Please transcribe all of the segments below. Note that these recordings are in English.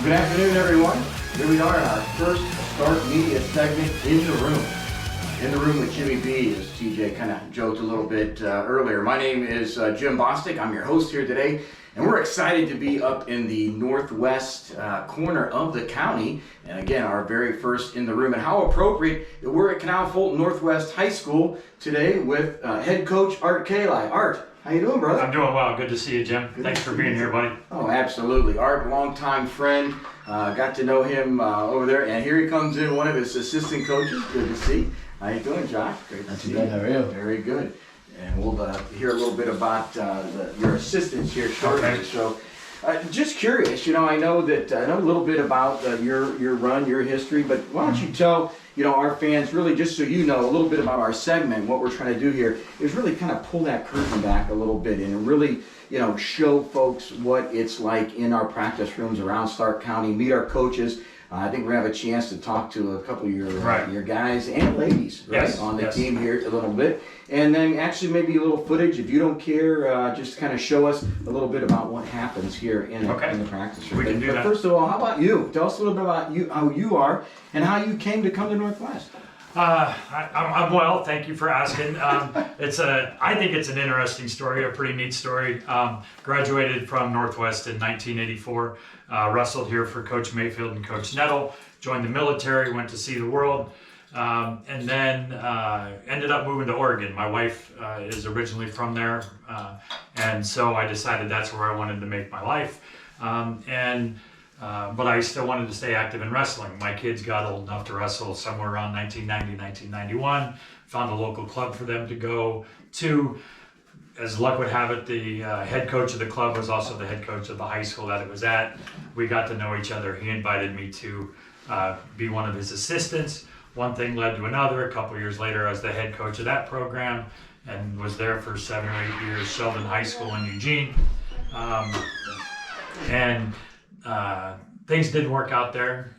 Good afternoon, everyone. Here we are in our first Start Media segment, In the Room. In the Room with Jimmy B, as TJ kind of joked a little bit earlier. My name is Jim Bostic. I'm your host here today, and we're excited to be up in the northwest corner of the county. And again, our very first In the Room. And how appropriate that we're at Canal Fulton Northwest High School today with head coach Art Kallai. Art, how you doing, brother? I'm doing well. Good to see you, Jim. Thanks for being here, buddy. Oh, absolutely. Art, longtime friend. Got to know him over there, and here he comes in, one of his assistant coaches. Good to see. How you doing, Josh? Great to see you. How are you? Very good. And we'll hear a little bit about your assistants here shortly. Okay. So, just curious, I know a little bit about your run, your history, but why don't you tell our fans, really, just so you know, a little bit about our segment. What we're trying to do here is really kind of pull that curtain back a little bit and really show folks what it's like in our practice rooms around Stark County, meet our coaches. I think we're going to have a chance to talk to a couple of your guys and ladies on the team here a little bit. And then actually maybe a little footage, if you don't care, just kind of show us a little bit about what happens here in the practice room. We can do that. First of all, how about you? Tell us a little bit about you, how you are, and how you came to come to Northwest. I'm well, thank you for asking. I think it's an interesting story, a pretty neat story. Graduated from Northwest in 1984, wrestled here for Coach Mayfield and Coach Nettle, joined the military, went to see the world, and then ended up moving to Oregon. My wife is originally from there, and so I decided that's where I wanted to make my life. But I still wanted to stay active in wrestling. My kids got old enough to wrestle somewhere around 1990, 1991. Found a local club for them to go to. As luck would have it, the head coach of the club was also the head coach of the high school that it was at. We got to know each other. He invited me to be one of his assistants. One thing led to another. A couple years later, I was the head coach of that program and was there for 7 or 8 years, Sheldon High School in Eugene. Things didn't work out there,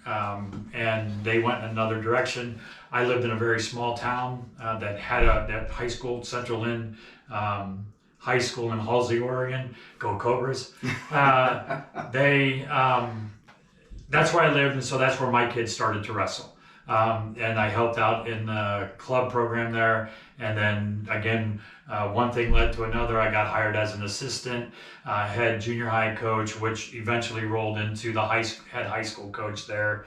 and they went in another direction. I lived in a very small town that had that high school, Central Lynn High School in Halsey, Oregon. Go Cobras! That's where I lived, and so that's where my kids started to wrestle. And I helped out in the club program there. And then again, one thing led to another. I got hired as an assistant, head junior high coach, which eventually rolled into the head high school coach there.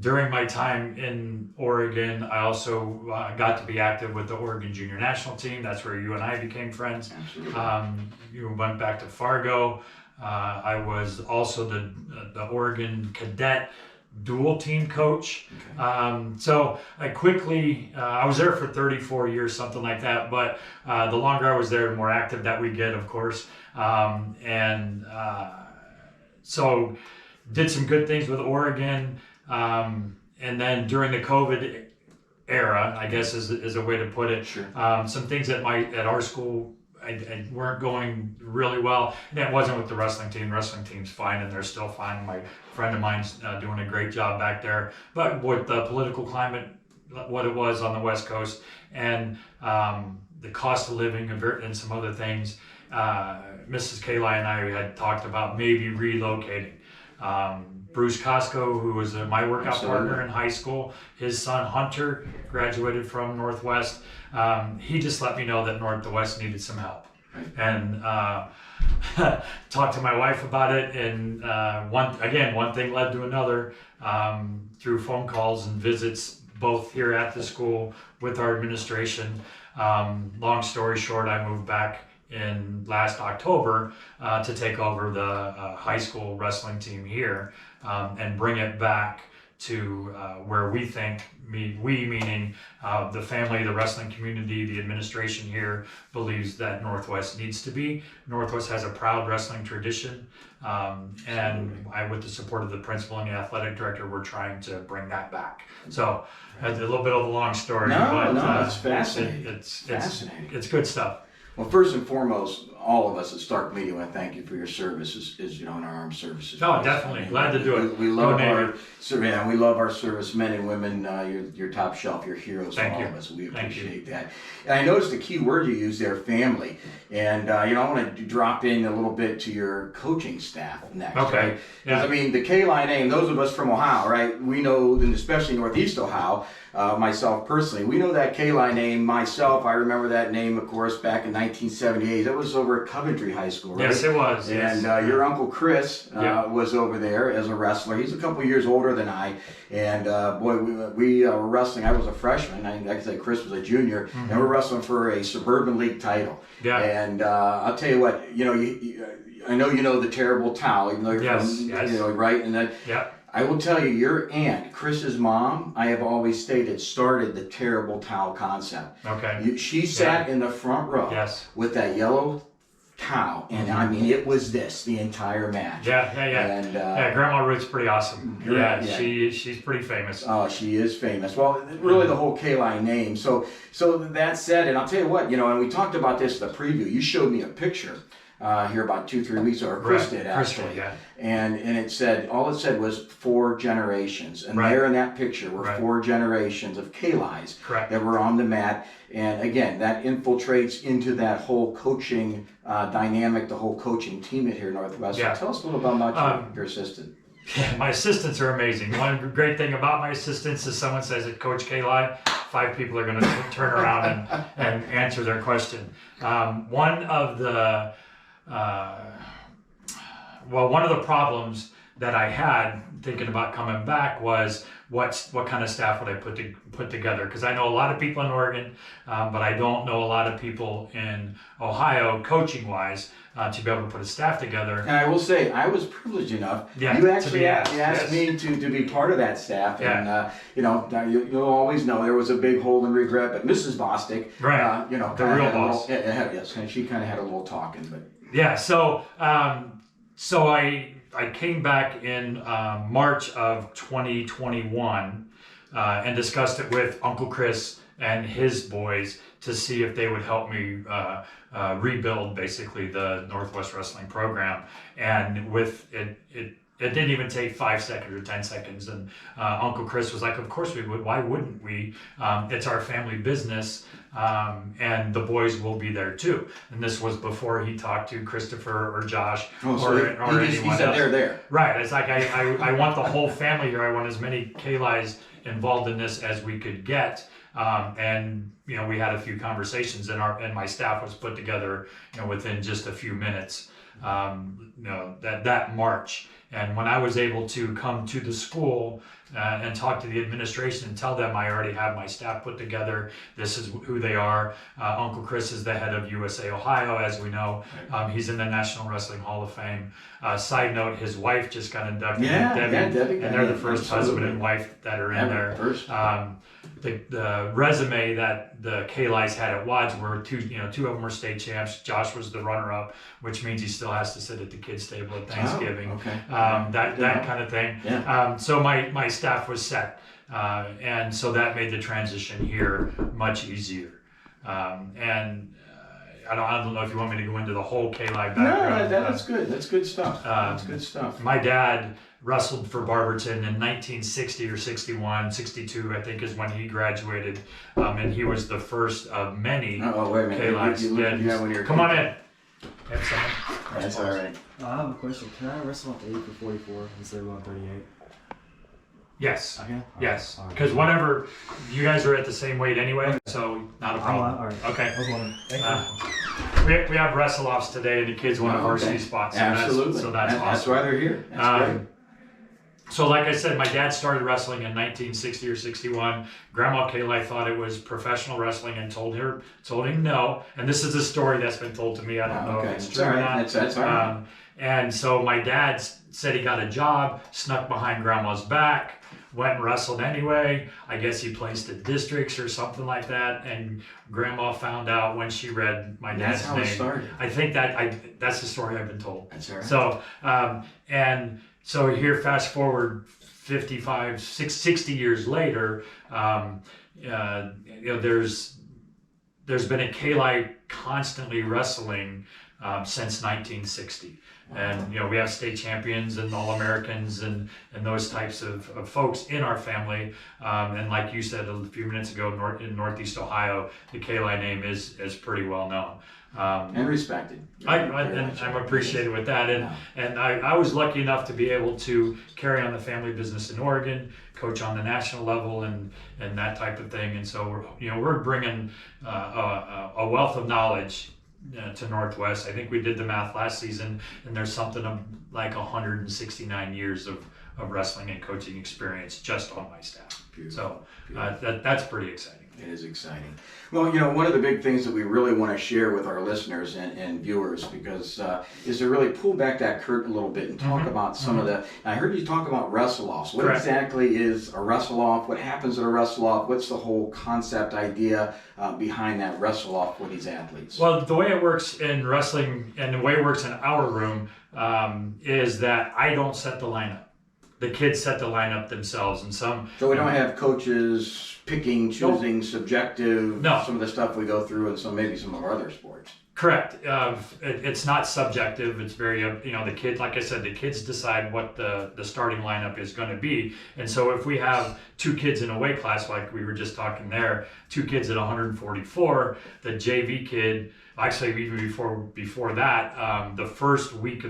During my time in Oregon, I also got to be active with the Oregon junior national team. That's where you and I became friends. You went back to Fargo. I was also the Oregon cadet dual team coach. So I quickly, I was there for 34 years, something like that, but the longer I was there, the more active that we get, of course. So did some good things with Oregon. And then during the COVID era, I guess is a way to put it, some things at our school I weren't going really well, and it wasn't with the wrestling team. Wrestling team's fine, and they're still fine. My friend of mine's doing a great job back there. But with the political climate, what it was on the West Coast, and the cost of living and some other things, Mrs. Kallai and I had talked about maybe relocating. Bruce Costco, who was my workout partner in high school, his son Hunter graduated from Northwest. He just let me know that Northwest needed some help, and talked to my wife about it. And one thing led to another through phone calls and visits, both here at the school with our administration. Long story short, I moved back in last October to take over the high school wrestling team here and bring it back to where we think, meaning the family, the wrestling community, the administration here believes that Northwest needs to be. Northwest has a proud wrestling tradition, and with the support of the principal and the athletic director, we're trying to bring that back. So a little bit of a long story, but it's fascinating. It's good stuff. Well, first and foremost, all of us at Stark Media want to thank you for your service, in our armed services. Oh, definitely. Glad to do it. We love Donated. we love our servicemen and women. You're top shelf. You're heroes Thank for all you. of us. We Thank appreciate that. And I noticed the key word you used there, family. And I want to drop in a little bit to your coaching staff next. Okay. Right? Yeah. I mean, the Kallai name. Those of us from Ohio, right? We know, and especially Northeast Ohio. Myself personally, we know that Kallai name. Myself, I remember that name, of course, back in 1978. That was over at Coventry High School, right? Yes, it was. And yes. Your uncle Chris Yeah. was over there as a wrestler. He's a couple years older than I. And boy, we were wrestling. I was a freshman. Like I said, Chris was a junior. Mm-hmm. And we're wrestling for a suburban league title. Yeah. And I'll tell you what, I know you know the terrible towel, even though you're Yes, from, yes. right? And that. Yeah. I will tell you, your aunt, Chris's mom, I have always stated, started the terrible towel concept. Okay. She sat in the front row Yes. with that yellow towel, and I mean, it was the entire match. Yeah. And Grandma Ruth's pretty awesome. Yeah. She's pretty famous. oh, she is famous. Well, really, the whole Kallai name. So that said, and I'll tell you what, and we talked about this in the preview. You showed me a picture here about 2-3 weeks ago, or Chris did actually. Chris, yeah. And all it said was 4 generations. And Right. there in that picture were Right. 4 generations of Kallais Correct. that were on the mat. And again, that infiltrates into that whole coaching dynamic, the whole coaching team at here Northwest. Yeah. So tell us a little bit about your assistant. My assistants are amazing. One great thing about my assistants is someone says at Coach Kallai, 5 people are going to turn around and answer their question. One of the problems that I had thinking about coming back was what kind of staff would I put together? Because I know a lot of people in Oregon, but I don't know a lot of people in Ohio coaching wise to be able to put a staff together. And I will say, I was privileged enough. Yeah, you to actually be asked, asked yes. me to be part of that staff. Yeah. And, you'll always know there was a big hole in regret, but Mrs. Bostic, Right. The kinda real had a boss. little- yes, and she kind of had a little talking, but. Yeah, so I came back in March of 2021 and discussed it with Uncle Chris and his boys to see if they would help me rebuild basically the Northwest Wrestling program. And with it didn't even take 5 seconds or 10 seconds. And Uncle Chris was like, of course we would. Why wouldn't we? It's our family business. And the boys will be there too. And this was before he talked to Christopher or Josh or anyone he said else. they're there. Right. It's like I want the whole family here. I want as many Kallais involved in this as we could get. And we had a few conversations, and my staff was put together within just a few minutes. That March. And when I was able to come to the school and talk to the administration and tell them I already have my staff put together, this is who they are. Uncle Chris is the head of USA Ohio, as we know. He's in the National Wrestling Hall of Fame. Side note, his wife just got inducted, Debbie, and they're the first husband and wife that are in there. First. The resume that the Kallais had at WADS were two of them were state champs. Josh was the runner-up, which means he still has to sit at the kids' table at Thanksgiving. Oh, okay. That kind of thing. Yeah. So my staff was set, and so that made the transition here much easier. I don't know if you want me to go into the whole Kallai background. No, that's good. That's good stuff. That's good stuff. My dad wrestled for Barberton in 1960 or 61, 62, I think is when he graduated. And he was the first of many wait a minute. Kallais. Come on in. Have someone. That's all right. I have a question. Can I wrestle up to 8 for 44 instead of 138? Yes. Okay. Yes. All right. Because whenever you guys are at the same weight anyway, so not a problem. All right. Okay. I was wondering. Thank you. We have wrestle-offs today, and the kids want a varsity spot. So Absolutely. So that's awesome. That's why they're here. That's great. So like I said, my dad started wrestling in 1960 or 61. Grandma Kallai thought it was professional wrestling and told him no. And this is a story that's been told to me. I don't know if it's true or not. That's all right. And so my dad said he got a job, snuck behind Grandma's back, went and wrestled anyway. I guess he placed at districts or something like that. And Grandma found out when she read my dad's That's how name. it started. I think that's the story I've been told. That's all right. So So here, fast forward 55, 60 years later, there's been a Kallai constantly wrestling since 1960. And we have state champions and All-Americans and those types of folks in our family. And like you said a few minutes ago, in Northeast Ohio, the Kallai name is pretty well known. And respected. I'm appreciated with that. And I was lucky enough to be able to carry on the family business in Oregon, coach on the national level and that type of thing. And so we're bringing a wealth of knowledge to Northwest. I think we did the math last season, and there's something like 169 years of wrestling and coaching experience just on my staff. Beautiful. So that's pretty exciting. It is exciting. Well, one of the big things that we really want to share with our listeners and viewers, because is to really pull back that curtain a little bit and talk about some of the. I heard you talk about wrestle-offs. What Correct. Exactly is a wrestle-off? What happens at a wrestle-off? What's the whole concept idea behind that wrestle-off for these athletes? Well, the way it works in wrestling and the way it works in our room is that I don't set the lineup. The kids set the lineup themselves, and some. So we don't have coaches picking, choosing, subjective. No. Some of the stuff we go through, and maybe some of our other sports. Correct. It's not subjective. It's very, the kid, like I said, the kids decide what the starting lineup is going to be. And so if we have two kids in a weight class, like we were just talking there, two kids at 144, the JV kid, actually even before that, the first week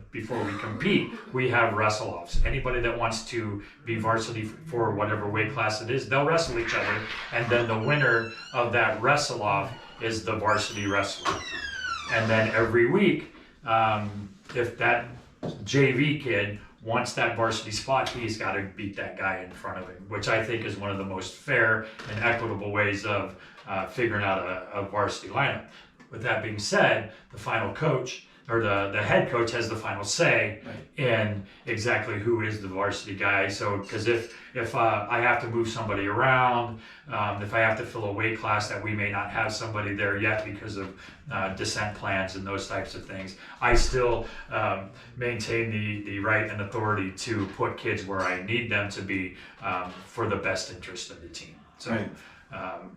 before we compete, we have wrestle-offs. Anybody that wants to be varsity for whatever weight class it is, they'll wrestle each other. And then the winner of that wrestle-off is the varsity wrestler. And then every week, if that JV kid wants that varsity spot, he's got to beat that guy in front of him, which I think is one of the most fair and equitable ways of figuring out a varsity lineup. With that being said, the final coach or the head coach has the final say in exactly who is the varsity guy. So, because if I have to move somebody around, if I have to fill a weight class that we may not have somebody there yet because of descent plans and those types of things, I still maintain the right and authority to put kids where I need them to be for the best interest of the team. So. Right.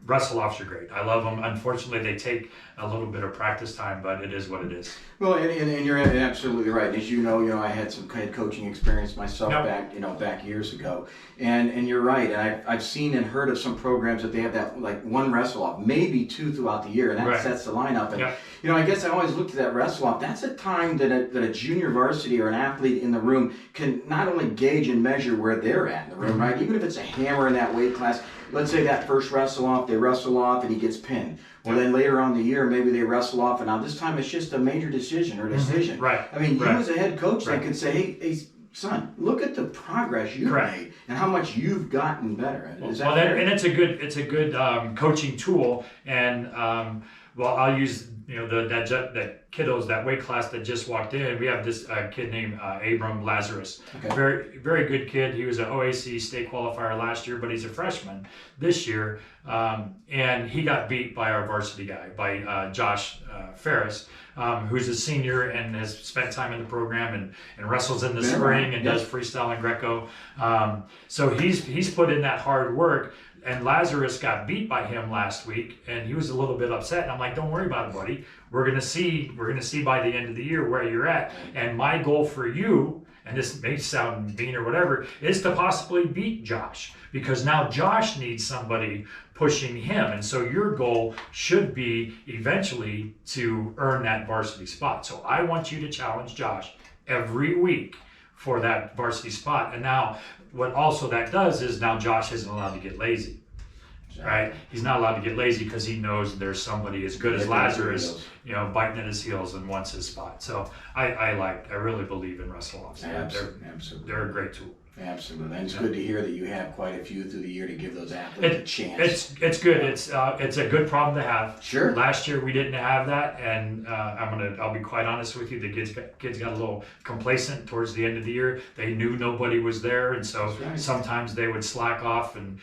Wrestle-offs are great. I love them. Unfortunately, they take a little bit of practice time, but it is what it is. Well, and you're absolutely right. As you know, I had some head coaching experience myself back years ago, and you're right. And I've seen and heard of some programs that they have that like one wrestle-off, maybe two throughout the year, and that sets the lineup. And I guess I always looked at that wrestle-off. That's a time that a junior varsity or an athlete in the room can not only gauge and measure where they're at in the room, right? Even if it's a hammer in that weight class. Let's say that first wrestle-off, they wrestle off and he gets pinned. Well, then later on in the year, maybe they wrestle off, and now this time it's just a major decision. Right. I mean, you as a head coach then could say, hey, son, look at the progress you've made and how much you've gotten better. Is that fair? And it's a good coaching tool. And I'll use that kiddos, that weight class that just walked in. We have this kid named Abram Lazarus. Okay. Very, very good kid. He was an OAC state qualifier last year, but he's a freshman this year. And he got beat by our varsity guy, by Josh Ferris, who's a senior and has spent time in the program and wrestles in the spring and does freestyle and Greco. So he's put in that hard work. And Lazarus got beat by him last week, and he was a little bit upset. And I'm like, don't worry about it, buddy. We're gonna see by the end of the year where you're at. And my goal for you, and this may sound mean or whatever, is to possibly beat Josh, because now Josh needs somebody pushing him. And so your goal should be eventually to earn that varsity spot. So I want you to challenge Josh every week for that varsity spot. And now what also that does is now Josh isn't allowed to get lazy, right? He's not allowed to get lazy because he knows there's somebody as good as Lazarus, biting at his heels and wants his spot. So I really believe in wrestle-offs. Absolutely. They're a great tool. Absolutely, and it's good to hear that you have quite a few through the year to give those athletes a chance. It's good. It's a good problem to have. Sure. Last year we didn't have that, and I'll be quite honest with you. The kids got a little complacent towards the end of the year. They knew nobody was there, and so sometimes they would slack off. And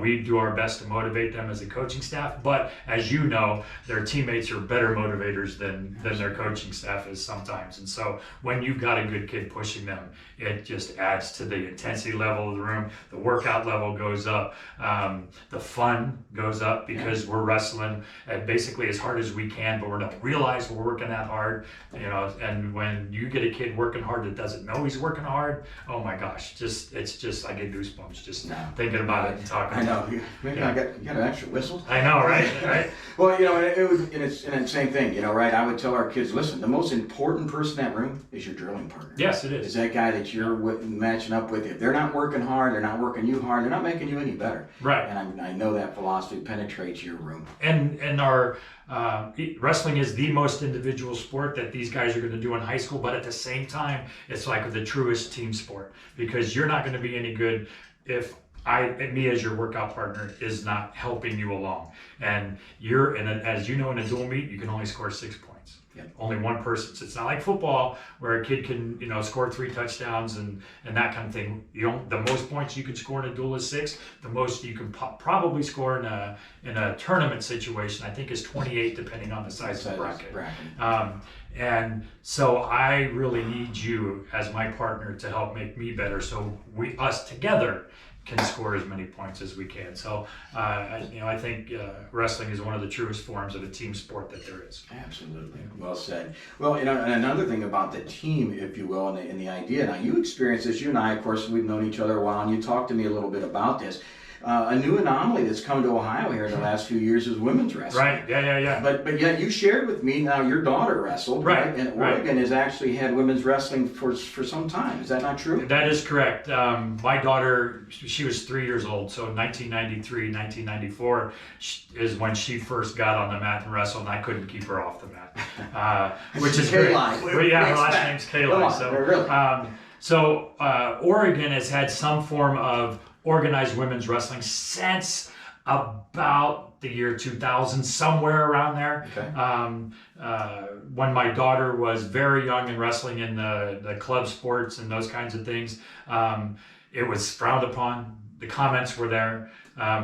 we do our best to motivate them as a coaching staff. But as you know, their teammates are better motivators than their coaching staff is sometimes. And so when you've got a good kid pushing them, it just adds to to the intensity level of the room, the workout level goes up, the fun goes up because we're wrestling at basically as hard as we can, but we don't realize we're working that hard, and when you get a kid working hard that doesn't know he's working hard, oh my gosh, it's just, I get goosebumps just thinking about it and talking. I know. Maybe you got an extra whistle. I know, right? Well, it's the same thing, right? I would tell our kids, listen, the most important person in that room is your drilling partner. Yes, it is. Is that guy that you're matching up with. If they're not working hard, they're not working you hard, they're not making you any better. Right. And I know that philosophy penetrates your room. And our wrestling is the most individual sport that these guys are going to do in high school, but at the same time, it's like the truest team sport, because you're not going to be any good if me as your workout partner is not helping you along. And as you know, in a dual meet, you can only score 6 points. Yep. Only one person. So it's not like football where a kid can, score 3 touchdowns and that kind of thing. The most points you can score in a duel is 6. The most you can probably score in a tournament situation, I think, is 28, depending on the size of the bracket. And so I really need you as my partner to help make me better, so us together can score as many points as we can. So, I think wrestling is one of the truest forms of a team sport that there is. Absolutely. Well said. Well, and another thing about the team, if you will, and the idea. Now, you experienced this. You and I, of course, we've known each other a while, and you talked to me a little bit about this. A new anomaly that's come to Ohio here in the last few years is women's wrestling. Right. Yeah. But yet you shared with me now your daughter wrestled. Right. And Oregon has actually had women's wrestling for some time. Is that not true? That is correct. My daughter, she was 3 years old, so 1993, 1994 is when she first got on the mat and wrestled, and I couldn't keep her off the mat, which is great. Kallai. Yeah, her last name's Kallai. So Oregon has had some form of organized women's wrestling since about the year 2000, somewhere around there. Okay. When my daughter was very young and wrestling in the club sports and those kinds of things, it was frowned upon. The comments were there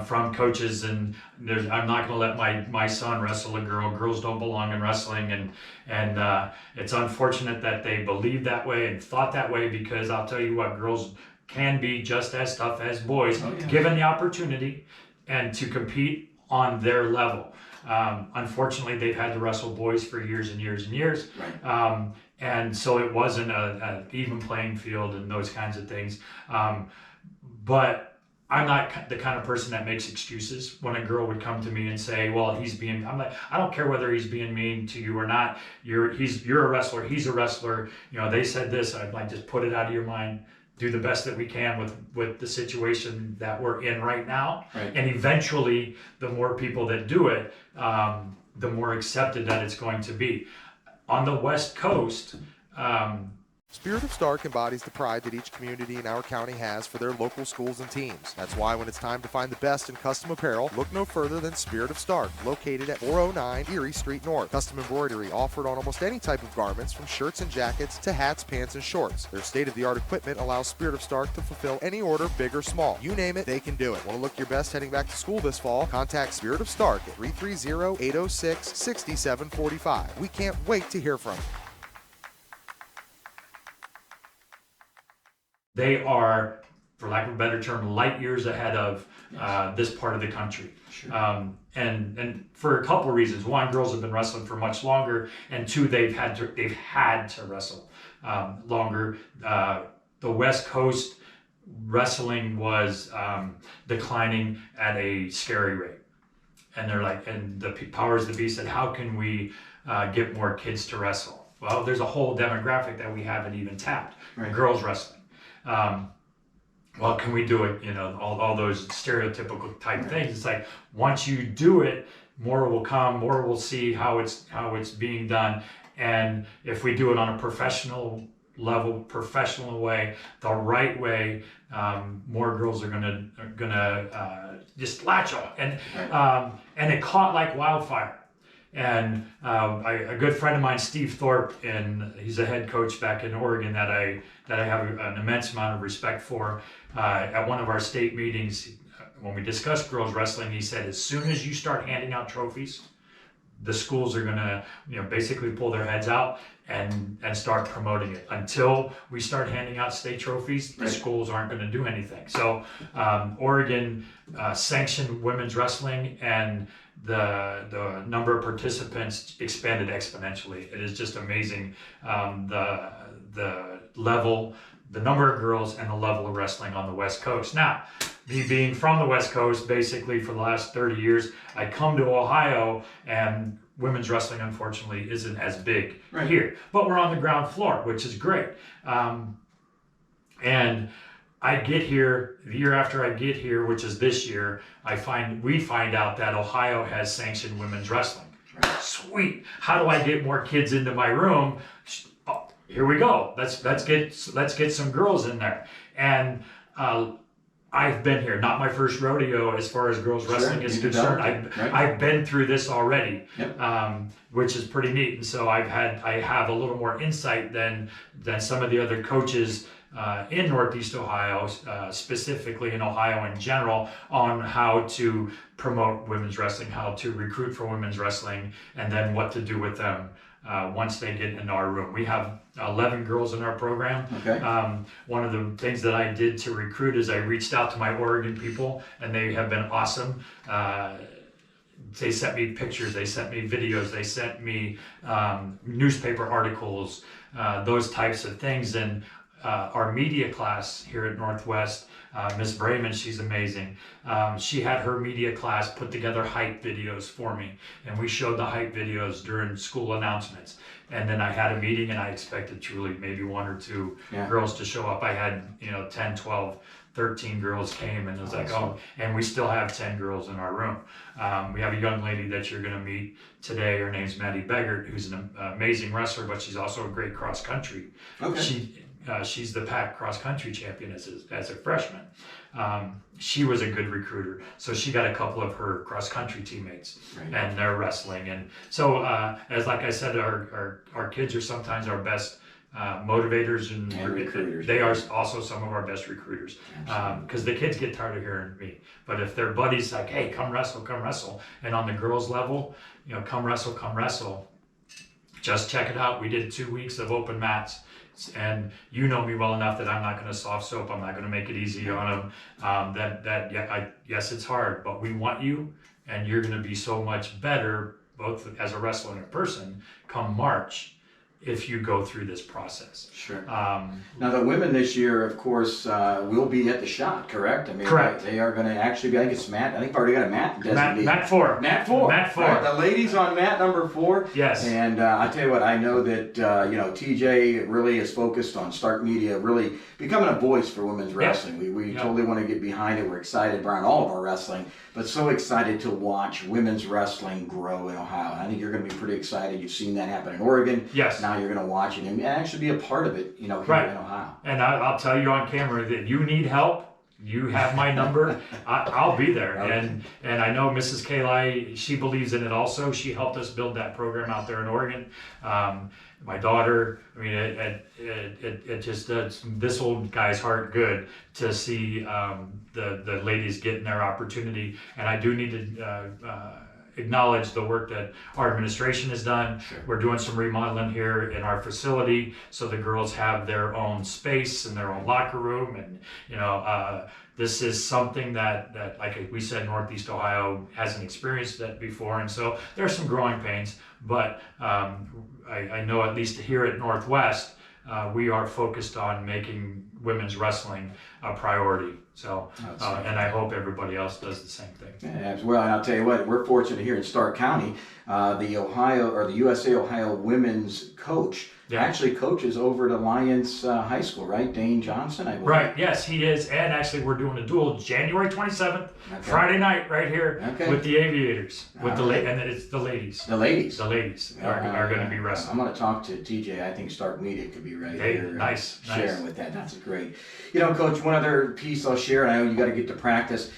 from coaches, and I'm not going to let my son wrestle a girl. Girls don't belong in wrestling, and it's unfortunate that they believed that way and thought that way, because I'll tell you what, girls can be just as tough as boys, given the opportunity and to compete on their level. Unfortunately, they've had to wrestle boys for years and years and years. Right. And so it wasn't an even playing field and those kinds of things. But I'm not the kind of person that makes excuses. When a girl would come to me and say, well, I'm like, I don't care whether he's being mean to you or not. You're a wrestler, he's a wrestler. They said this, I'd like, just put it out of your mind. Do the best that we can with the situation that we're in right now. Right. And eventually, the more people that do it, the more accepted that it's going to be. On the West Coast, Spirit of Stark embodies the pride that each community in our county has for their local schools and teams. That's why when it's time to find the best in custom apparel, look no further than Spirit of Stark, located at 409 Erie Street North. Custom embroidery offered on almost any type of garments, from shirts and jackets to hats, pants, and shorts. Their state-of-the-art equipment allows Spirit of Stark to fulfill any order, big or small. You name it, they can do it. Want to look your best heading back to school this fall? Contact Spirit of Stark at 330-806-6745. We can't wait to hear from you. they are, for lack of a better term, light years ahead of this part of the country. Sure. And for a couple reasons. One, girls have been wrestling for much longer, and two, they've had to wrestle longer. The West Coast wrestling was declining at a scary rate. And they're like, and the powers that be said, how can we get more kids to wrestle? Well, there's a whole demographic that we haven't even tapped. Right. Girls wrestling. Well, can we do it? You know, all those stereotypical type things. It's like, once you do it, more will come, more will see how it's being done. And if we do it on a professional level, professional way, the right way, more girls are gonna just latch on. And it caught like wildfire. And a good friend of mine, Steve Thorpe, and he's a head coach back in Oregon that I have an immense amount of respect for. At one of our state meetings, when we discussed girls wrestling, he said, as soon as you start handing out trophies, the schools are gonna, basically pull their heads out and start promoting it. Until we start handing out state trophies, the schools aren't gonna do anything. So Oregon sanctioned women's wrestling, and the number of participants expanded exponentially. It is just amazing, the level, the number of girls, and the level of wrestling on the West Coast. Now, me being from the West Coast, basically for the last 30 years, I come to Ohio, and women's wrestling, unfortunately, isn't as big here. But we're on the ground floor, which is great. And I get here, the year after I get here, which is this year, we find out that Ohio has sanctioned women's wrestling. Sweet. How do I get more kids into my room? Oh, here we go. Let's get some girls in there. And I've been here, not my first rodeo as far as girls wrestling is concerned. I've been through this already, which is pretty neat. And so I have a little more insight than some of the other coaches in Northeast Ohio, specifically in Ohio in general, on how to promote women's wrestling, how to recruit for women's wrestling, and then what to do with them once they get in our room. We have 11 girls in our program. One of the things that I did to recruit is I reached out to my Oregon people, and they have been awesome. They sent me pictures, they sent me videos, they sent me newspaper articles, those types of things. And our media class here at Northwest, Miss Brayman, she's amazing. She had her media class put together hype videos for me, and we showed the hype videos during school announcements. And then I had a meeting, and I expected truly maybe 1 or 2 girls to show up. I had 10, 12, 13 girls came, and it was like, oh, and we still have 10 girls in our room. We have a young lady that you're going to meet today. Her name's Maddie Beggart, who's an amazing wrestler, but she's also a great cross country. She's the PAC cross country champion as a freshman. She was a good recruiter, so she got a couple of her cross country teammates, and they're wrestling. And so, as like I said, our kids are sometimes our best motivators and recruiters. They are also some of our best recruiters, because the kids get tired of hearing me. But if their buddies like, hey, come wrestle, and on the girls level, come wrestle, just check it out. We did 2 weeks of open mats. And you know me well enough that I'm not going to soft soap. I'm not going to make it easy on them. Yes, it's hard, but we want you, and you're going to be so much better, both as a wrestler and a person, come March, if you go through this process. Sure. Now the women this year, of course, will be at the shot, correct? I mean, correct. They are going to actually be, I think it's mat. I think I've already got a mat designated. Mat 4. Mat 4. Mat 4. Right, the ladies on mat number 4. Yes. And I tell you what, I know that TJ really is focused on Stark Media, really becoming a voice for women's wrestling. We totally want to get behind it. We're excited around all of our wrestling, but so excited to watch women's wrestling grow in Ohio. I think you're going to be pretty excited. You've seen that happen in Oregon. Yes. Now you're going to watch it and actually be a part of it, here in Ohio. And I'll tell you on camera that you need help. You have my number. I'll be there. Okay. And I know Mrs. Kallai, she believes in it also. She helped us build that program out there in Oregon. My daughter, I mean, it just does this old guy's heart good to see the ladies getting their opportunity. And I do need to acknowledge the work that our administration has done. Sure. We're doing some remodeling here in our facility, so the girls have their own space and their own locker room. And this is something that like we said, Northeast Ohio hasn't experienced that before, and so there's some growing pains. But I know at least here at Northwest, we are focused on making women's wrestling a priority. So, and I hope everybody else does the same thing. Yeah, as well. And I'll tell you what, we're fortunate here in Stark County. The USA Ohio women's coach actually coaches over at Alliance High School, right? Dane Johnson, I believe. Right. Yes, he is. And actually, we're doing a duel January 27th, Friday night, right here with the Aviators. And it's the ladies. The ladies. The ladies are going to be wrestling. I'm going to talk to TJ. I think Stark Media could be right here. Nice. Sharing with that. That's great. Coach, one other piece I'll share. I know you got to get to practice.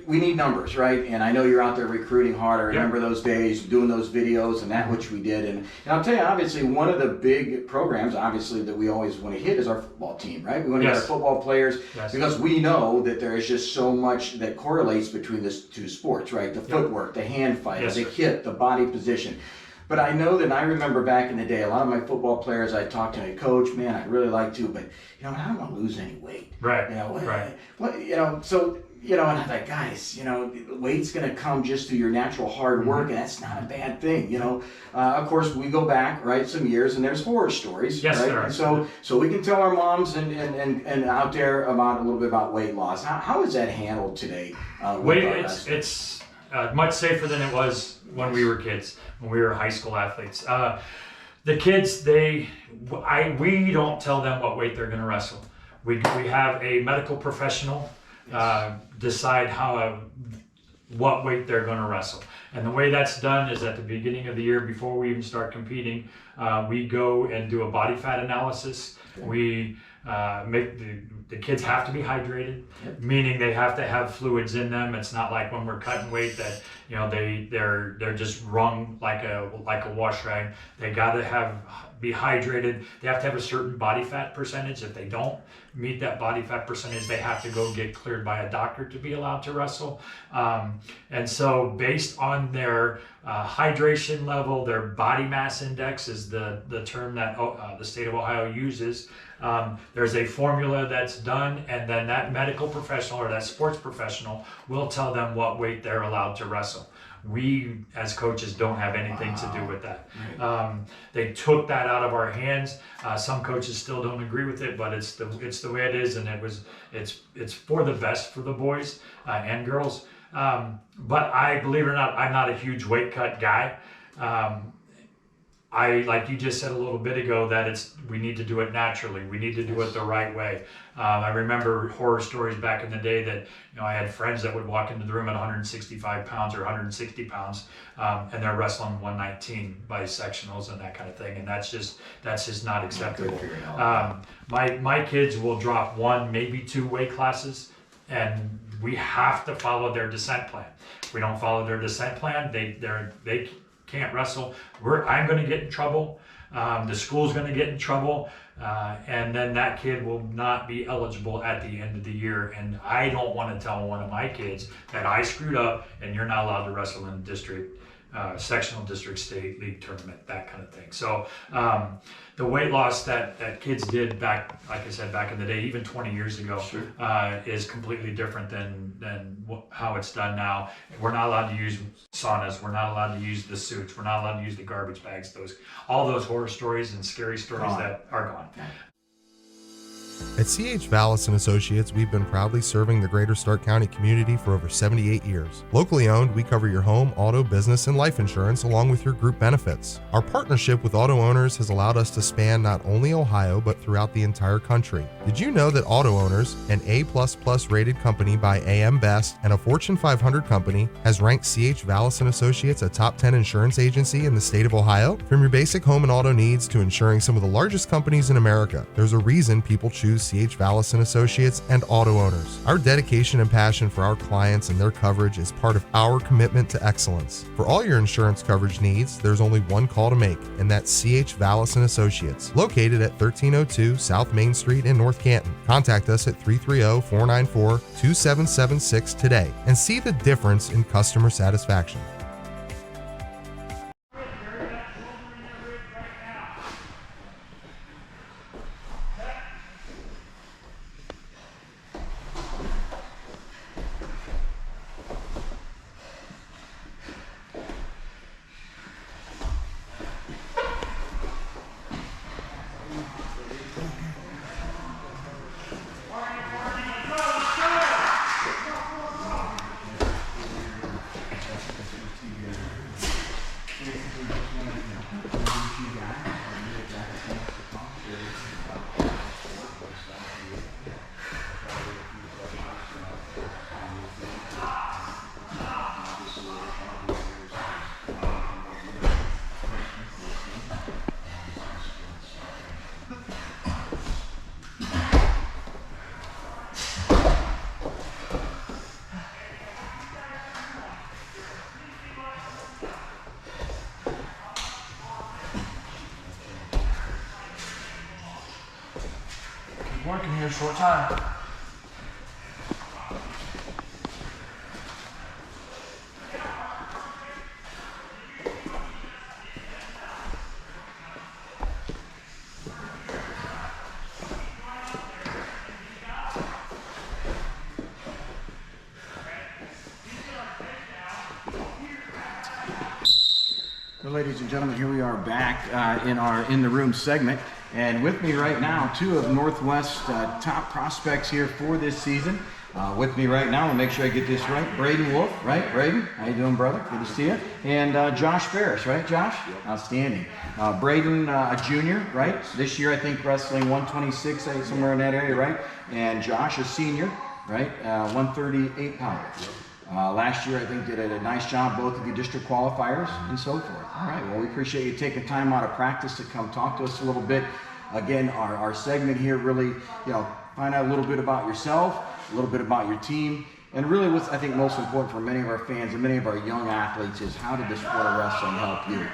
we need numbers, right? And I know you're out there recruiting hard. I remember those days doing those videos and that which we did. And I'll tell you, obviously, one of the big programs, obviously, that we always want to hit is our football team, right? We want to get our football players because we know that there is just so much that correlates between the two sports, right? The footwork, the hand fight, the hip, the body position. But I know that I remember back in the day, a lot of my football players, I talked to a coach, man, I'd really like to, but I don't want to lose any weight. Right. So, and I thought, guys, weight's going to come just through your natural hard work, and that's not a bad thing, Of course, we go back, right, some years, and there's horror stories, yes, right? There are. And so we can tell our moms and out there about a little bit about weight loss. How is that handled today? It's much safer than it was when we were kids, when we were high school athletes. The kids, we don't tell them what weight they're going to wrestle. We have a medical professional decide what weight they're going to wrestle. And the way that's done is at the beginning of the year, before we even start competing, we go and do a body fat analysis. Okay. We make the kids have to be hydrated, meaning they have to have fluids in them. It's not like when we're cutting weight that they're just wrung like a wash rag. They got to be hydrated. They have to have a certain body fat percentage. If they don't meet that body fat percentage, they have to go get cleared by a doctor to be allowed to wrestle. And so based on their hydration level, their body mass index is the term that the state of Ohio uses. There's a formula that's done, and then that medical professional or that sports professional will tell them what weight they're allowed to wrestle. We, as coaches, don't have anything to do with that. Right. They took that out of our hands. Some coaches still don't agree with it, but it's the way it is, and it's for the best for the boys and girls. But believe it or not, I'm not a huge weight cut guy. Like you just said a little bit ago, that we need to do it naturally. We need to do it the right way. I remember horror stories back in the day that I had friends that would walk into the room at 165 pounds or 160 pounds, and they're wrestling 119 by sectionals and that kind of thing, and that's just not acceptable. My kids will drop 1, maybe 2 weight classes, and we have to follow their descent plan. If we don't follow their descent plan, they can't wrestle. I'm going to get in trouble. The school's going to get in trouble, and then that kid will not be eligible at the end of the year. And I don't want to tell one of my kids that I screwed up and you're not allowed to wrestle in district, sectional district, state league tournament, that kind of thing. So the weight loss that kids did back, like I said, back in the day, even 20 years ago, is completely different than how it's done now. We're not allowed to use saunas. We're not allowed to use the suits. We're not allowed to use the garbage bags. All those horror stories and scary stories that are gone. At C.H. Vallis & Associates, we've been proudly serving the greater Stark County community for over 78 years. Locally owned, we cover your home, auto, business, and life insurance along with your group benefits. Our partnership with auto owners has allowed us to span not only Ohio, but throughout the entire country. Did you know that Auto Owners, an A++ rated company by AM Best and a Fortune 500 company, has ranked C.H. Vallis & Associates a top 10 insurance agency in the state of Ohio? From your basic home and auto needs to insuring some of the largest companies in America, there's a reason people choose C.H. Vallis & Associates and Auto Owners. Our dedication and passion for our clients and their coverage is part of our commitment to excellence. For all your insurance coverage needs, there's only one call to make, and that's C.H. Vallis & Associates, located at 1302 South Main Street in North Canton. Contact us at 330-494-2776 today and see the difference in customer satisfaction. working here a short time. Well, ladies and gentlemen, here we are back in our In the Room segment. And with me right now, two of Northwest's top prospects here for this season. With me right now, I'll make sure I get this right. Braden Wolf, right? Braden, how you doing, brother? Good to see you. And Josh Ferris, right, Josh? Yep. Outstanding. Braden, a junior, right? This year, I think, wrestling 126, somewhere in that area, right? And Josh, a senior, right? 138 pounds. Yep. Last year, I think, did a nice job, both of you district qualifiers and so forth. All right, well, we appreciate you taking time out of practice to come talk to us a little bit. Again, our segment here really, find out a little bit about yourself, a little bit about your team, and really what's, I think, most important for many of our fans and many of our young athletes is how did the sport of wrestling help you?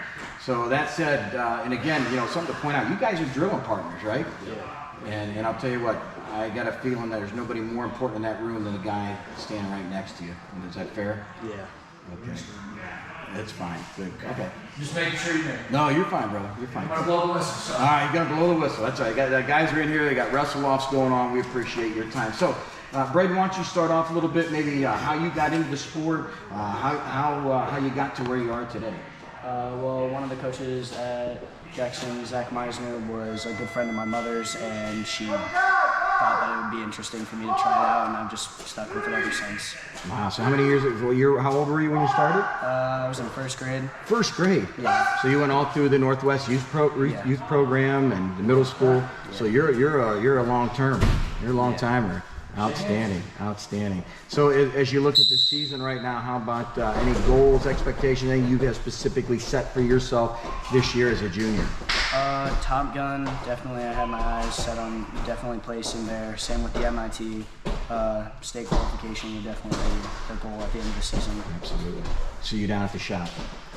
So that said, and again, something to point out, you guys are drilling partners, right? Yeah. And I'll tell you what, I got a feeling that there's nobody more important in that room than the guy standing right next to you. And is that fair? Yeah. Okay. That's fine. Good. Okay. Just making sure you know. No, you're fine, brother. You're fine. I'm gonna blow the whistle. So. All right, you gotta blow the whistle. That's all right. The guys are in here. They got wrestle-offs going on. We appreciate your time. So, Braden, why don't you start off a little bit, maybe how you got into the sport, how you got to where you are today. Well, one of the coaches at Jackson, Zach Meisner, was a good friend of my mother's, and she thought that it would be interesting for me to try it out, and I've just stuck with it ever since. Wow. So how many years? How old were you when you started? I was in first grade. First grade. Yeah. So you went all through the Northwest Youth Program and the middle school. Yeah. So you're a long term. You're a long timer. Outstanding, outstanding. So as you look at this season right now, how about any goals, expectations, anything you have specifically set for yourself this year as a junior? Top Gun, definitely I had my eyes set on definitely placing there. Same with the MIT. State qualification would definitely be the goal at the end of the season. Absolutely. See you down at the shop.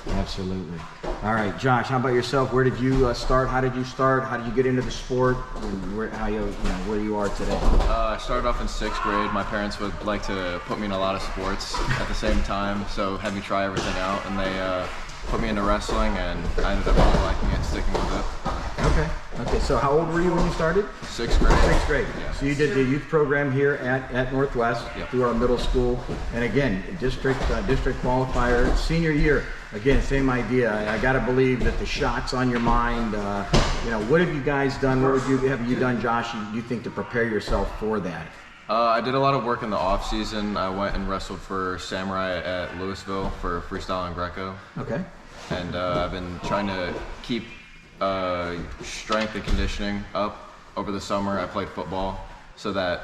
Absolutely. All right, Josh, how about yourself? Where did you start? How did you start? How did you get into the sport? And where you are today? I started off in 6th grade. My parents would like to put me in a lot of sports at the same time, so had me try everything out, and they put me into wrestling, and I ended up really liking it, sticking with it. Okay. So how old were you when you started? 6th grade. 6th grade. Yeah. So you did the youth program here at Northwest through our middle school, and again, district qualifier, senior year. Again, same idea. I got to believe that the shot's on your mind. What have you guys done? What have you done, Josh? You think to prepare yourself for that? I did a lot of work in the off season. I went and wrestled for Samurai at Louisville for freestyle and Greco. Okay. And I've been trying to keep strength and conditioning up over the summer. I played football, so that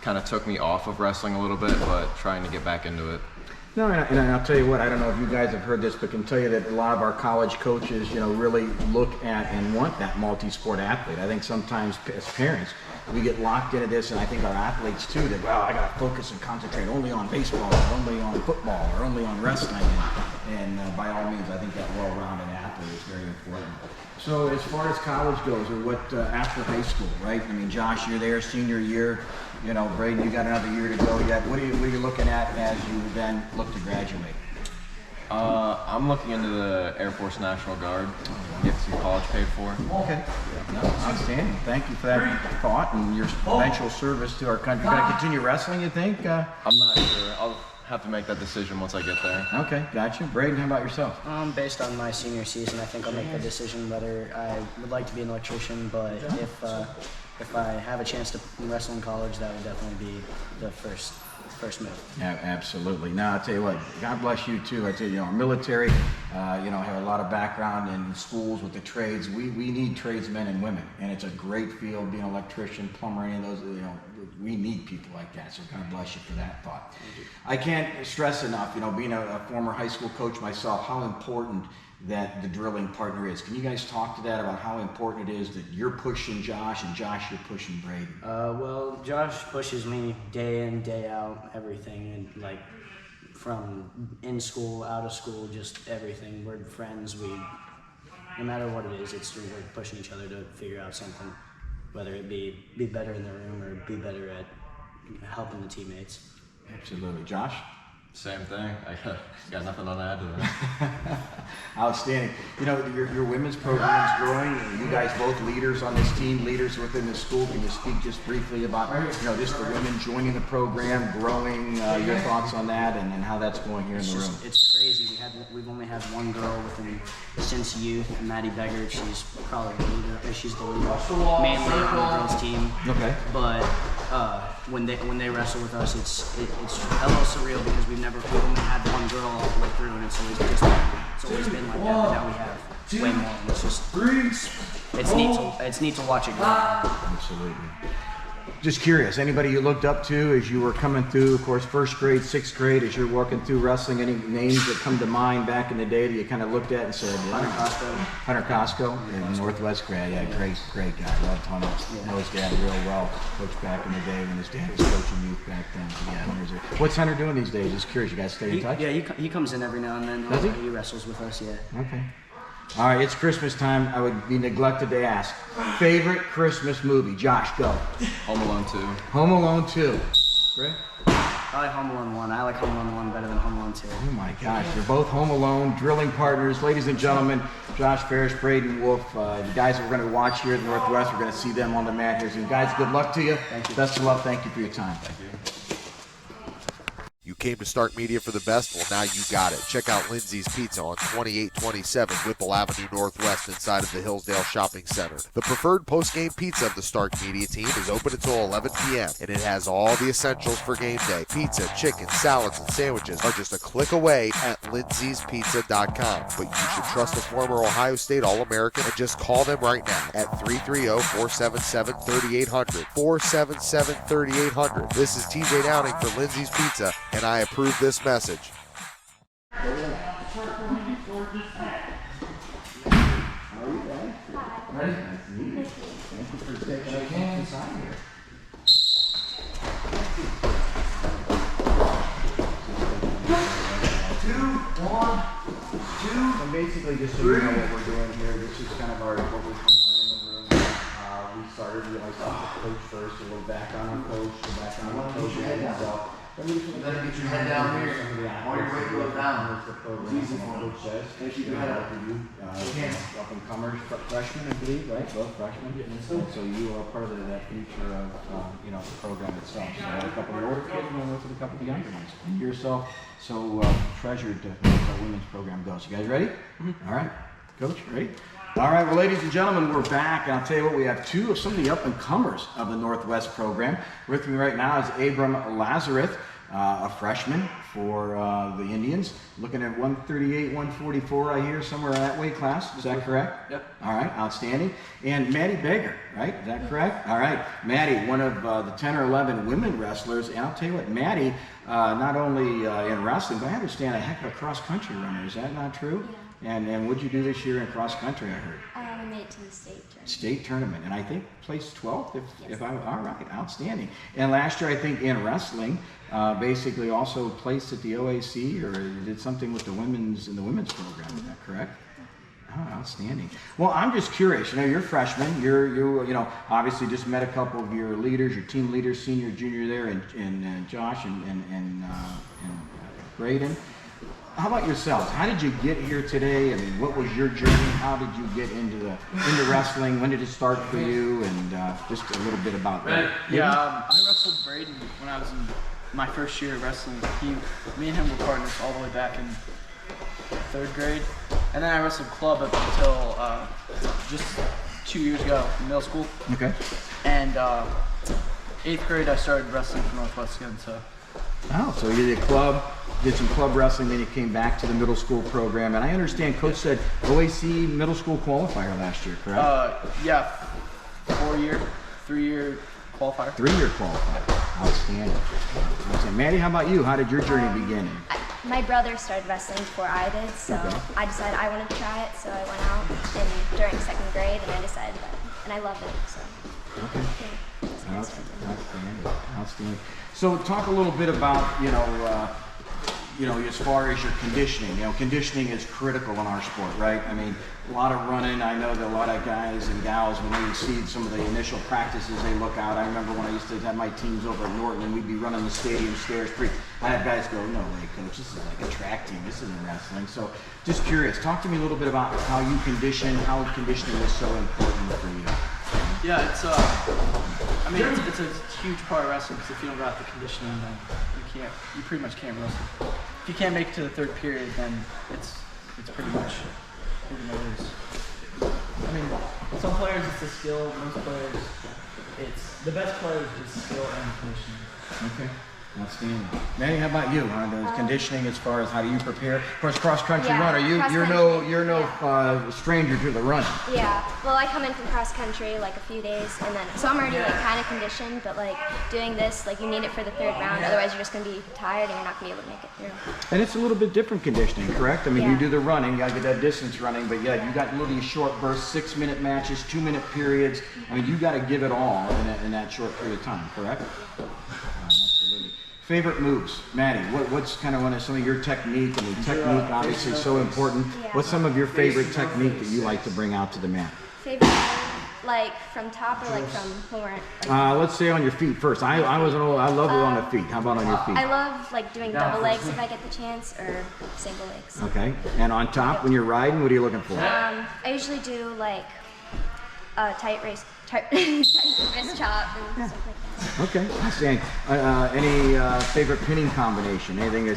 kind of took me off of wrestling a little bit, but trying to get back into it. No, and I'll tell you what, I don't know if you guys have heard this, but can tell you that a lot of our college coaches, really look at and want that multi-sport athlete. I think sometimes as parents, we get locked into this, and I think our athletes too, that, I got to focus and concentrate only on baseball, or only on football, or only on wrestling. And by all means, I think that well-rounded athlete is very important. So as far as college goes, or what after high school, right? I mean, Josh, you're there, senior year. Braden, you got another year to go yet. What are you looking at as you then look to graduate? I'm looking into the Air Force National Guard, get some college paid for. Okay. No, outstanding. Thank you for that thought and your eventual service to our country. Going to continue wrestling, you think? I'm not sure. I'll have to make that decision once I get there. Okay, gotcha. Braden, how about yourself? Based on my senior season, I think I'll make the decision whether I would like to be an electrician, but if I have a chance to wrestle in college, that would definitely be the first move. Yeah, absolutely. Now, I'll tell you what, God bless you too. I tell you, our military, have a lot of background in schools with the trades. We need tradesmen and women, and it's a great field, being an electrician, plumber, any of those, we need people like that. So God bless you for that thought. I can't stress enough, being a former high school coach myself, how important that the drilling partner is. Can you guys talk to that about how important it is that you're pushing Josh and Josh, you're pushing Braden? Well, Josh pushes me day in, day out, everything, and from in school, out of school, just everything. We're friends. No matter what it is, we're pushing each other to figure out something. whether it be better in the room or be better at helping the teammates. Absolutely. Josh? Same thing. I got nothing on to add to that. Outstanding. You know, your women's program is growing. You guys both leaders on this team, leaders within the school. Can you speak just briefly about, just the women joining the program, growing, your thoughts on that and how that's going here in the room? It's crazy. We've only had one girl since youth, Maddie Beggar. She's probably the leader. She's the leader mainly on the girls team. Okay. But when they wrestle with us, it's a little surreal because we've only had one girl all the way through, and it's always been like that. But now we have way more, and it's neat to watch it grow. Absolutely. Just curious, anybody you looked up to as you were coming through, of course, first grade, sixth grade, as you're working through wrestling, any names that come to mind back in the day that you kind of looked at and said, Hunter Costco in Northwest grad, yeah, great guy, loved Hunter, know his dad real well, coached back in the day when his dad was coaching youth back then. So yeah, what's Hunter doing these days? Just curious, you guys stay in touch? Yeah, he comes in every now and then. Does he? He wrestles with us, yeah. Okay. All right, it's Christmas time. I would be neglected to ask. Favorite Christmas movie? Josh, go. Home Alone 2. Home Alone 2. Rick? I like Home Alone 1. I like Home Alone 1 better than Home Alone 2. Oh my gosh, they're both Home Alone drilling partners. Ladies and gentlemen, Josh Ferris, Braden Wolf, the guys that we're going to watch here at Northwest, we're going to see them on the mat here. So guys, good luck to you. Thank you. Best of luck. Thank you for your time. Thank you. You came to Stark Media for the best? Well, now you got it. Check out Lindsay's Pizza on 2827 Whipple Avenue Northwest inside of the Hillsdale Shopping Center. The preferred post-game pizza of the Stark Media team is open until 11 p.m., and it has all the essentials for game day. Pizza, chicken, salads, and sandwiches are just a click away at lindsayspizza.com. But you should trust a former Ohio State All-American and just call them right now at 330-477-3800. 477-3800. This is TJ Downing for Lindsay's Pizza, and I approve this message. Ready? Nice to meet you. Thank you for taking us inside here. And basically, just so you know what we're doing here, this is kind of what we're calling our in the room. We started with coach first, a little background on coach, and so. You better get your head down here. While your weight goes down. It's easy for coach says. Keep your head up. Up and comers, freshmen, I believe, right? Both freshmen. So you are part of that future of the program itself. So a couple of older kids and then with a couple of the younger ones. And yourself so treasured to our women's program goes. You guys ready? All right, coach, ready? All right, well, ladies and gentlemen, we're back, and I'll tell you what, we have two of some of the up-and-comers of the Northwest program. With me right now is Abram Lazarus, a freshman for the Indians, looking at 138, 144, I hear, somewhere in that weight class. Is that correct? Yep. All right, outstanding. And Maddie Beggar, right? Is that correct? All right, Maddie, one of the 10 or 11 women wrestlers, and I'll tell you what, Maddie, not only in wrestling, but I understand a heck of a cross-country runner. Is that not true? Yeah. And what'd you do this year in cross country, I heard? I made it to the state tournament. State tournament, and I think placed 12th, if I, all right, outstanding. And last year, I think in wrestling, basically also placed at the OAC, or did something with the women's program, is that correct? Oh, outstanding. Well, I'm just curious, you're freshmen, you obviously just met a couple of your leaders, your team leaders, senior, junior there, and Josh and Braden. How about yourselves? How did you get here today? I mean, what was your journey? How did you get into wrestling? When did it start for you? And just a little bit about that. Yeah, I wrestled Braden when I was in my first year of wrestling. Me and him were partners all the way back in 3rd grade. And then I wrestled club up until just 2 years ago in middle school. Okay. And 8th grade I started wrestling for Northwest again, so. Oh, so you did some club wrestling, then you came back to the middle school program. And I understand Coach said OAC middle school qualifier last year, correct? Yeah, 3-year qualifier. 3-year qualifier. Outstanding. Maddie, how about you? How did your journey begin? My brother started wrestling before I did, so Okay. I decided I wanted to try it, so I went out during 2nd grade, and I decided that, and I loved it, so. Okay. Yeah, that's when I started. Outstanding. So talk a little bit about, as far as your conditioning, conditioning is critical in our sport, right? I mean, a lot of running. I know that a lot of guys and gals, when they see some of the initial practices, they look out. I remember when I used to have my teams over at Norton, and we'd be running the stadium stairs. I had guys go, "No way, coach, this is like a track team. This isn't wrestling." So, just curious, talk to me a little bit about how you condition, how conditioning is so important for you. Yeah, it's a huge part of wrestling, because if you don't got the conditioning, then you pretty much can't wrestle. If you can't make it to the third period, then it's pretty much you're gonna lose. I mean, some players it's the skill, most players it's the best players is skill and conditioning. Okay. Outstanding. Manny, how about you? The conditioning as far as how do you prepare? Of course, cross-country runner. You're no stranger to the running. Yeah. Well, I come in from cross country like a few days, and then so I'm already like kind of conditioned, but like doing this, like you need it for the third round. Otherwise, you're just gonna be tired and you're not gonna be able to make it through. And it's a little bit different conditioning, correct? I mean, you Yeah. do the running, you gotta get that distance running, but yeah, you got little short bursts, 6-minute matches, 2-minute periods. I mean, you gotta give it all in that short period of time, correct? Absolutely. Favorite moves, Maddie? What's kind of one of some of your technique? I mean, technique obviously is so important. Yeah. What's some of your favorite technique that you like to bring out to the mat? Favorite move, like from top or like from when we're like, Let's say on your feet first. I love it on the feet. How about on your feet? I love like doing double legs if I get the chance, or single legs. Okay. And on top, when you're riding, what are you looking for? I usually do like tight wrist chop and stuff like that. Okay, outstanding. Any favorite pinning combination? Anything that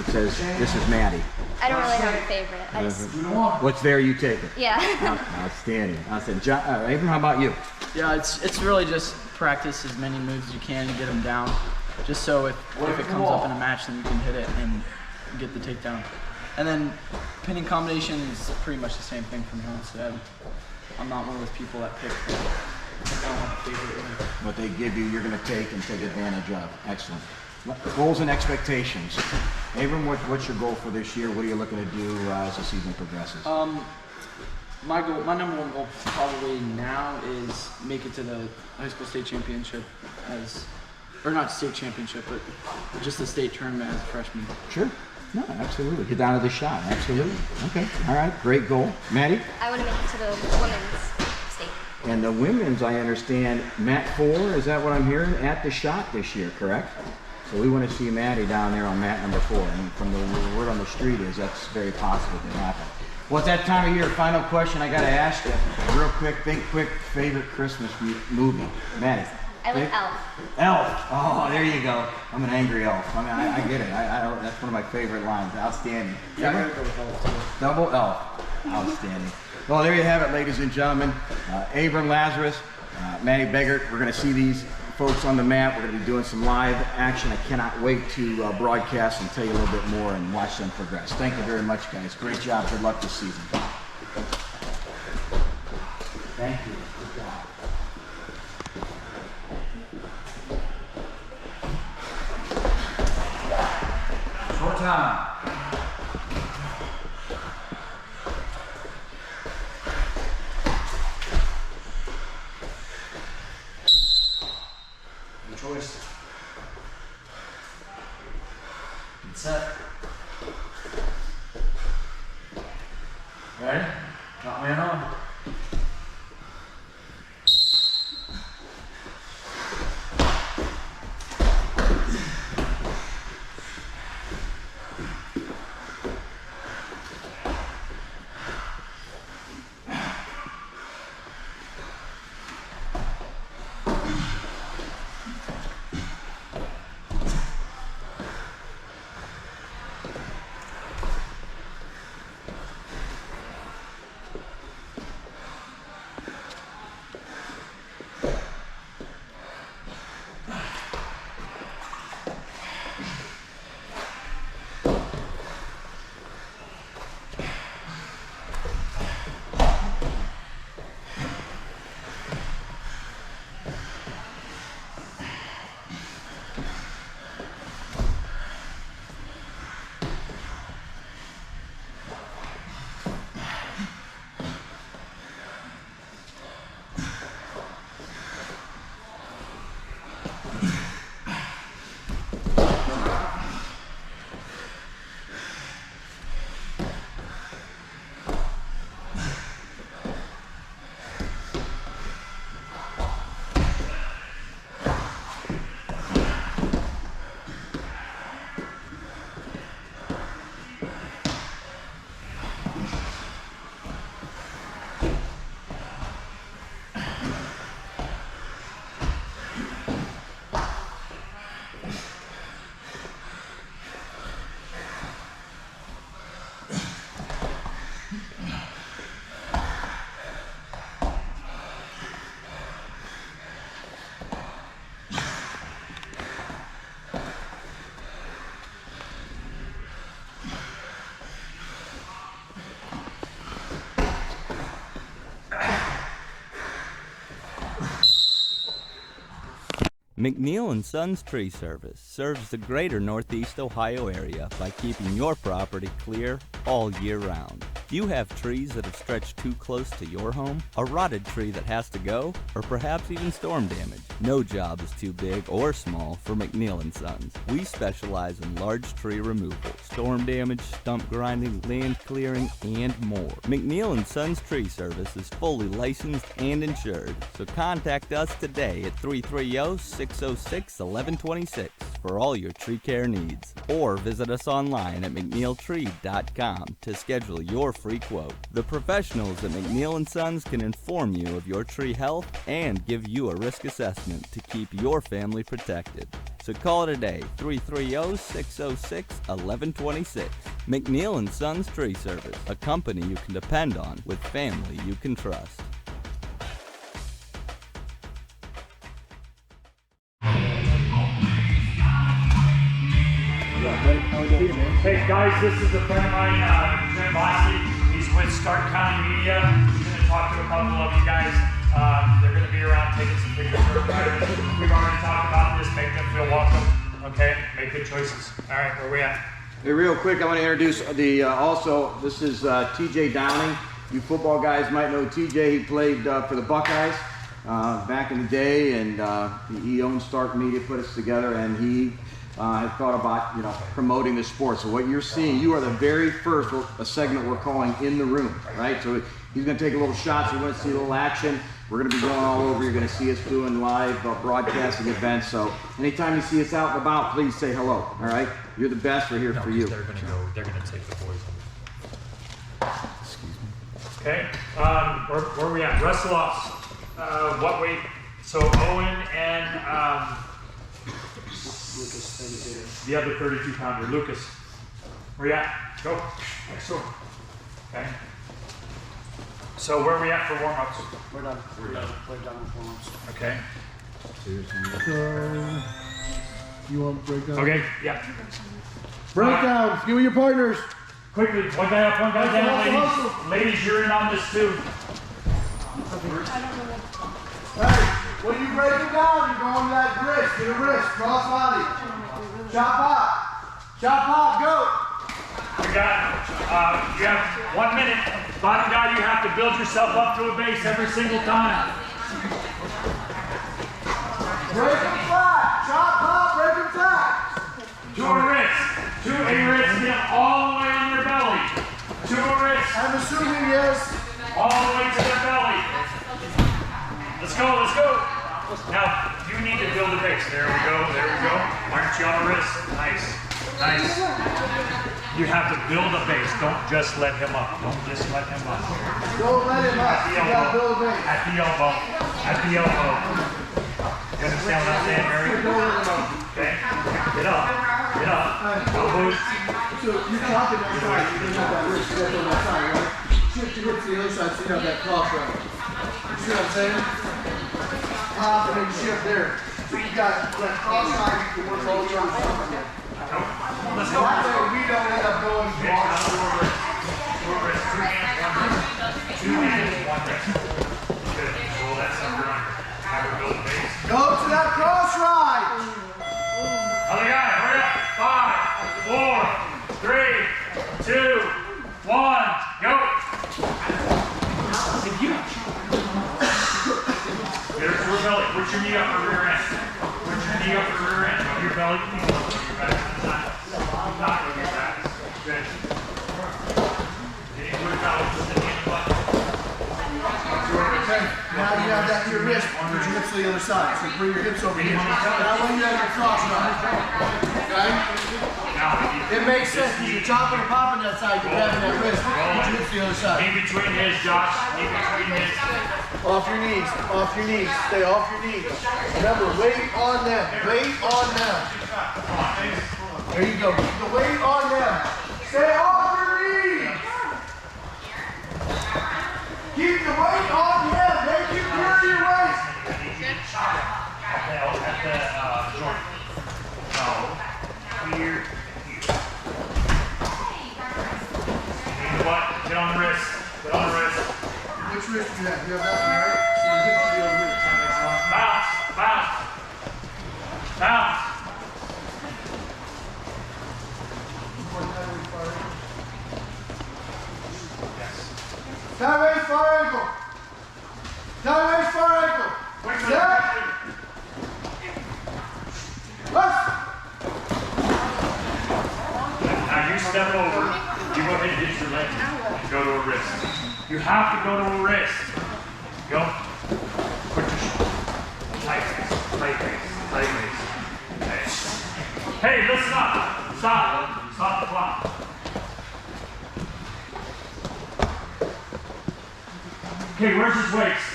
says this is Maddie? I don't really have a favorite. I just, What's there, you take it. yeah. Outstanding. John, Abram, how about you? Yeah, it's really just practice as many moves as you can and get them down, just so if it comes up in a match, then you can hit it and get the takedown. And then pinning combination is pretty much the same thing for me, honestly. I'm not one of those people that pick. I don't have a favorite one. What they give you, you're going to take and take advantage of. Excellent. Goals and expectations. Abram, what's your goal for this year? What are you looking to do as the season progresses? My number one goal probably now is make it to the high school state championship or not state championship, but just the state tournament as a freshman. Sure. No, absolutely. Get down to the shot. Absolutely. Okay. All right. Great goal. Maddie? I want to make it to the women's state. And the women's, I understand, mat 4, is that what I'm hearing, at the shot this year, correct? So we want to see Maddie down there on mat number 4. And from the word on the street is that's very possible to happen. Well, it's that time of year. Final question I got to ask you. Real quick, think quick, favorite Christmas movie. Maddie? I like Elf. Elf. Oh, there you go. I'm an angry elf. I mean, I get it. That's one of my favorite lines. Outstanding. Yeah, I gotta go with Elf too. Double Elf. Outstanding. Well, there you have it, ladies and gentlemen. Abram Lazarus, Maddie Beggart. We're going to see these folks on the mat. We're going to be doing some live action. I cannot wait to broadcast and tell you a little bit more and watch them progress. Thank you very much, guys. Great job. Good luck this season. Thank you. Good job. Short time. Good choice. Good set. Ready? Got man on. McNeil & Sons Tree Service serves the greater Northeast Ohio area by keeping your property clear all year round. Do you have trees that have stretched too close to your home? A rotted tree that has to go? Or perhaps even storm damage? No job is too big or small for McNeil & Sons. We specialize in large tree removal, storm damage, stump grinding, land clearing, and more. McNeil & Sons Tree Service is fully licensed and insured, so contact us today at 330-606-1126 for all your tree care needs. Or visit us online at mcneiltree.com to schedule your free quote. The professionals at McNeil & Sons can inform you of your tree health and give you a risk assessment to keep your family protected. So call today, 330-606-1126. McNeil & Sons Tree Service, a company you can depend on with family you can trust. Hey guys, this is a friend of mine, Jim Bostic. He's with Stark County Media. He's going to talk to a couple of you guys. They're going to be around taking some pictures. We've already talked about this. Make them feel welcome. Okay, make good choices. All right, where we at? Hey, real quick, I want to introduce also, this is TJ Downing. You football guys might know TJ. He played for the Buckeyes back in the day, and he owned Stark Media, put us together, and he had thought about, promoting the sport. So what you're seeing, you are the very first segment we're calling In the Room, right? So he's going to take a little shot, so you want to see a little action. We're going to be going all over. You're going to see us doing live broadcasting events. So anytime you see us out and about, please say hello, all right? You're the best. We're here for you. They're going to take the boys. Excuse me. Okay, where are we at? Wrestle-offs. What weight? So Owen and Lucas, 32. the other 32-pounder, Lucas. Where you at? Go. Excellent. Okay. So where are we at for warm-ups? We're done. We're done with warm-ups. Okay. You want breakdown? Okay, yeah. Breakdowns. Give me your partners. Quickly, one guy up, one guy down, ladies. Ladies, you're in on this too. Hey, when you break it down, you're going to that wrist. Get a wrist. Cross body. Chop hop. Chop hop. Go. You got, you have 1 minute. Bottom guy, you have to build yourself up to a base every single time. Break them flat. Chop hop. Break them flat. To a wrist. To a wrist. Get them all the way on their belly. To a wrist. I'm assuming yes. All the way to their belly. Let's go, let's go. Now, you need to build a base. There we go, there we go. Aren't you on a wrist? Nice, nice. You have to build a base. Don't just let him up. Don't just let him up. Don't let him up. You gotta build a base. At the elbow. At the elbow. You understand what I'm saying, Mary? Okay. Get up. Get up. Elbows. So you're chopping that side. You don't have that wrist. You gotta go that side, right? Shift your hips to the other side so you have that cross right. You see what I'm saying? Pop and then shift there. So you got that cross side, you can work all the way on the front again. Let's go. That way we don't end up going cross. Two wrists, 2 hands, 1 wrist. 2 hands, 1 wrist. Good. Roll that sucker under. Have her build a base. Go to that cross ride. Other guy, hurry up. 5, 4, 3, 2, 1, go. Get her to her belly. Put your knee up for rear end. Put your knee up for rear end. Move your belly. Move your back to the side. Not move your back. Good. Get into her belly. Put the hand button. Okay. Now you have that to your wrist. Put your hips to the other side. So bring your hips over here. That way you have your cross ride. Okay? It makes sense. You're chopping and popping that side. You're grabbing that wrist. Put your hips to the other side. Knee between his, Josh. Knee between his. Off your knees, off your knees, stay off your knees. Remember, weight on them, weight on them. There you go, keep the weight on them. Stay off your knees. Keep the weight on them, make you clear your waist. At the joint. No. Here. You know what? Get on the wrist. Get on the wrist. Which wrist do you have? You have that one, right? So your hips should be over here. Bounce, bounce. Bounce. Tie waist, far ankle. Tie waist, far ankle. Set. Let's. Now you step over. You go ahead and get your leg. Go to a wrist. You have to go to a wrist. Go. Put your shoulder. Tight waist. Tight waist. Tight waist. Hey, listen up. Stop. Stop the clock. Okay, where's his waist?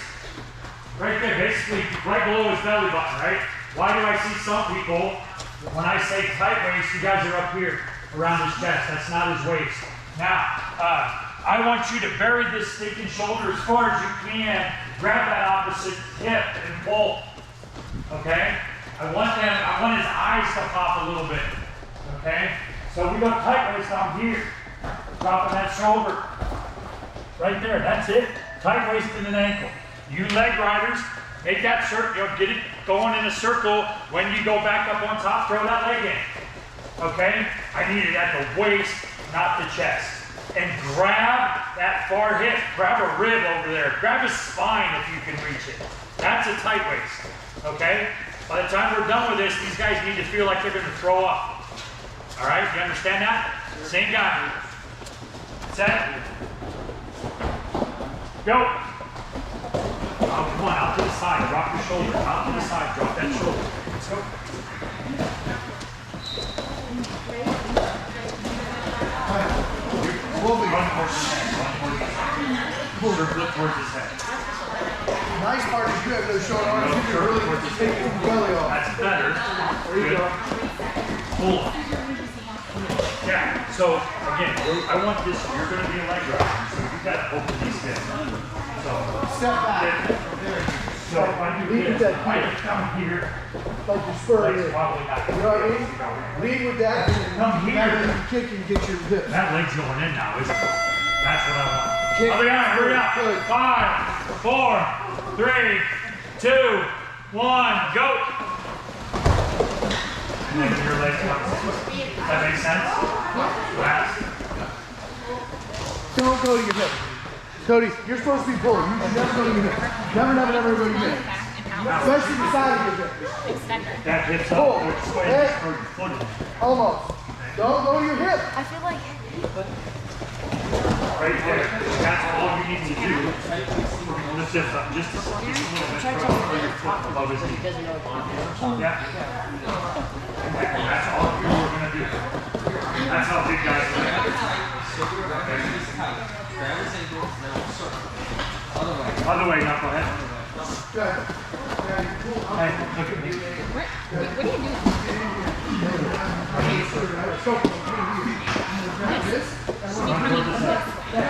Right there, basically right below his belly button, right? Why do I see some people, when I say tight waist, you guys are up here around his chest. That's not his waist. Now, I want you to bury this stinking shoulder as far as you can. Grab that opposite hip and pull. Okay? I want his eyes to pop a little bit. Okay? So we go tight waist down here. Dropping that shoulder. Right there, that's it. Tight waist and an ankle. You leg riders, make that circle, get it going in a circle. When you go back up on top, throw that leg in. Okay? I need it at the waist, not the chest. And grab that far hip. Grab a rib over there. Grab his spine if you can reach it. That's a tight waist. Okay? By the time we're done with this, these guys need to feel like they're going to throw up. All right? You understand that? Same guy. Set. Go. Oh, come on, out to the side. Drop your shoulder. Out to the side. Drop that shoulder. Let's go. Run towards his head. Run towards his head. Circle it towards his head. The nice part is you have those short arms. You can really take your belly off. That's better. There you go. Pull up. Yeah, so again, I want this, you're going to be a leg rider, so you've got to open these hips. So, Step back. so if I do this, if I come here, Like your spur leg's here. probably not You know what I mean? Lead with that. Come here. Now you kick and get your hips. That leg's going in now, isn't it? That's what I want. Kick. Hurry up, hurry up. Good. 5, 4, 3, 2, 1, go. And then your leg comes in. That makes sense? Last. Don't go to your hip. Cody, you're supposed to be pulling. You should never go to your hip. Never, never, never go to your hip. Especially the side of your hip. That hip's Pull. up, which way Hey. is your foot in. Almost. Don't go to your hip. I feel like Right there. That's all you need to do. Lift this up just a little bit. Throw your foot above his knee. Yeah. And that's all you're going to do. That's how big guys are. Other way, knucklehead. Good. Hey, look at me. what are you doing?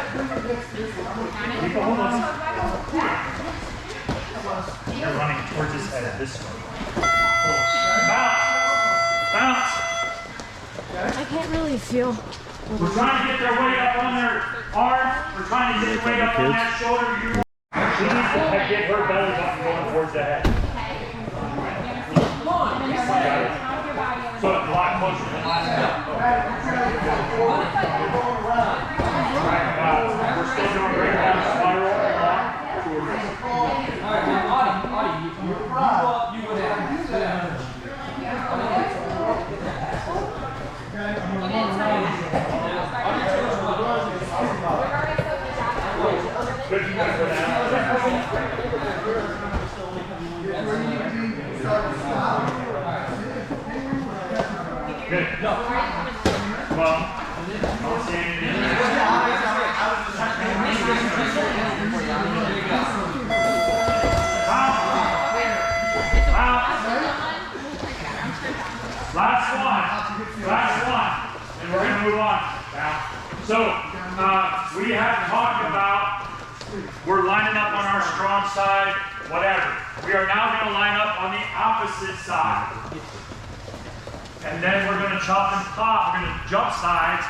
Keep a hold on. You're running towards his head this way. Bounce! Bounce! I can't really feel. We're trying to get their weight up on their arm. We're trying to get their weight up on that shoulder. She needs to get her belly button going towards the head. So it's a lot closer than last time. Right, we're still doing great down spiral. Good, you guys go Good. Well, don't say anything. Last one, and we're going to move on now. So, we have talked about, we're lining up on our strong side, whatever. We are now going to line up on the opposite side. And then we're going to chop and pop. We're going to jump sides